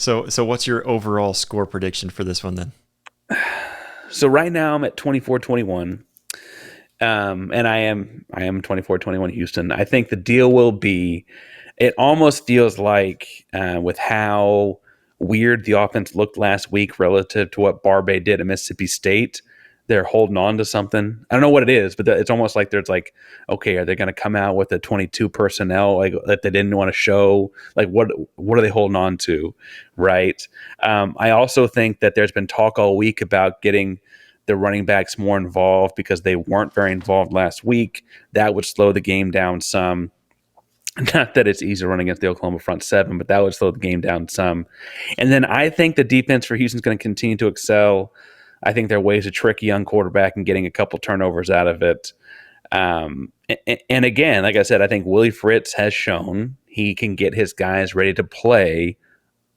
So what's your overall score prediction for this one then? So right now I'm at 24-21. And I am 24-21 Houston. I think the deal will be, it almost feels like with how weird the offense looked last week relative to what Barbe did at Mississippi State, they're holding on to something. I don't know what it is, but it's almost like there's like, okay, are they going to come out with a 22 personnel like that they didn't want to show? Like what are they holding on to, right? I also think that there's been talk all week about getting the running backs more involved because they weren't very involved last week. That would slow the game down some. Not that it's easy running against the Oklahoma front seven, but that would slow the game down some. And then I think the defense for Houston's going to continue to excel. I think there are ways to trick a young quarterback and getting a couple turnovers out of it. And again, like I said, I think Willie Fritz has shown he can get his guys ready to play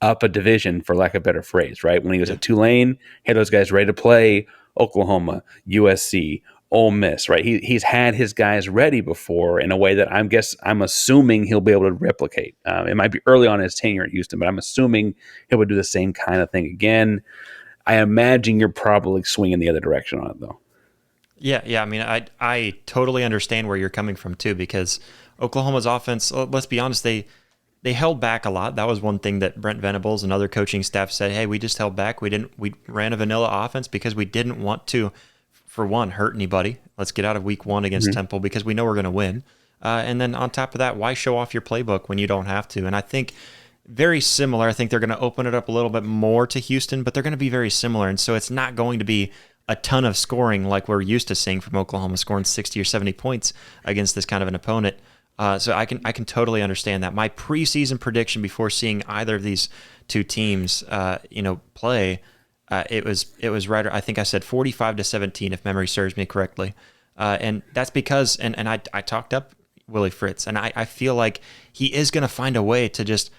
up a division, for lack of a better phrase, right? When he was at Tulane, he had those guys ready to play Oklahoma, USC, Ole Miss, right? He's had his guys ready before in a way that I'm assuming he'll be able to replicate. It might be early on in his tenure at Houston, but I'm assuming he would do the same kind of thing again. I imagine you're probably swinging the other direction on it, though. Yeah. I mean, I totally understand where you're coming from too, because Oklahoma's offense, let's be honest, they held back a lot. That was one thing that Brent Venables and other coaching staff said, hey, we just held back. We ran a vanilla offense because we didn't want to, for one, hurt anybody. Let's get out of week one against Temple because we know we're going to win. And then on top of that, why show off your playbook when you don't have to? And I think very similar. I think they're going to open it up a little bit more to Houston, but they're going to be very similar. And so it's not going to be a ton of scoring like we're used to seeing from Oklahoma, scoring 60 or 70 points against this kind of an opponent. So I can totally understand that. My preseason prediction before seeing either of these two teams, play, it was right. I think I said 45-17 if memory serves me correctly, and that's because and I talked up Willie Fritz, and I feel like he is going to find a way to just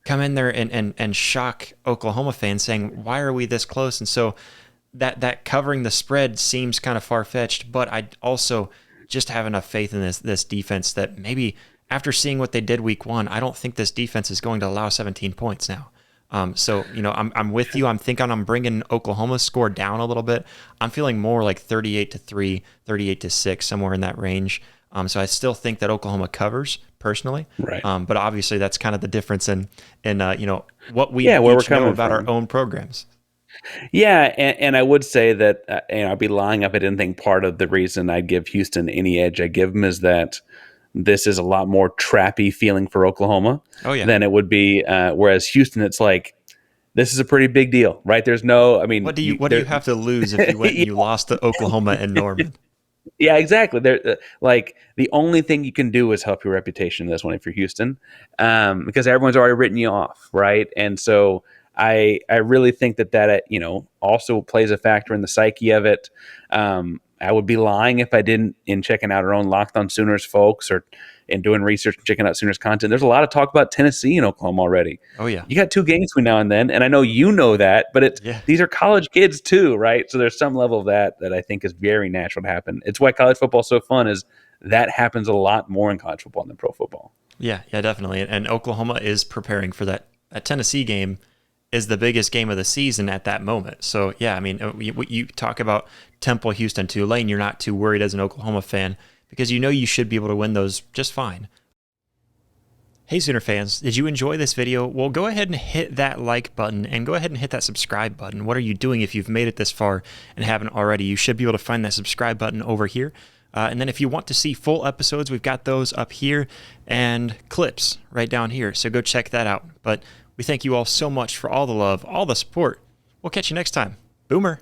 come in there and shock Oklahoma fans, saying why are we this close? And so that covering the spread seems kind of far-fetched, but I also just have enough faith in this defense that maybe after seeing what they did week one, I don't think this defense is going to allow 17 points now. So I'm with you. I'm thinking I'm bringing Oklahoma's score down a little bit. I'm feeling more like 38-3, 38-6, somewhere in that range. So I still think that Oklahoma covers personally. Right. But obviously that's kind of the difference in what we where we're each know coming about from. our own programs. Yeah, and I would say that I'd be lying if I didn't think part of the reason I'd give Houston any edge I give them is that this is a lot more trappy feeling for Oklahoma than it would be. Whereas Houston, it's like this is a pretty big deal, right? There's no, I mean, What do you have to lose if you went and you lost to Oklahoma and Norman? yeah, exactly. They're like the only thing you can do is help your reputation in this one if you're Houston, because everyone's already written you off, right? And so I really think that also plays a factor in the psyche of it. I would be lying if I didn't, in checking out our own Locked On Sooners folks or in doing research and checking out Sooners content. There's a lot of talk about Tennessee and Oklahoma already. Oh yeah, You got two games between now and then, and I know you know that, but these are college kids too, right? So there's some level of that I think is very natural to happen. It's why college football is so fun, is that happens a lot more in college football than pro football. Yeah, definitely. And Oklahoma is preparing for that. A Tennessee game is the biggest game of the season at that moment. So yeah, I mean, you talk about Temple, Houston, Tulane, you're not too worried as an Oklahoma fan because you should be able to win those just fine. Hey Sooner fans, did you enjoy this video? Well, go ahead and hit that like button and go ahead and hit that subscribe button. What are you doing if you've made it this far and haven't already? You should be able to find that subscribe button over here. And then if you want to see full episodes, we've got those up here and clips right down here. So go check that out. But we thank you all so much for all the love, all the support. We'll catch you next time. Boomer.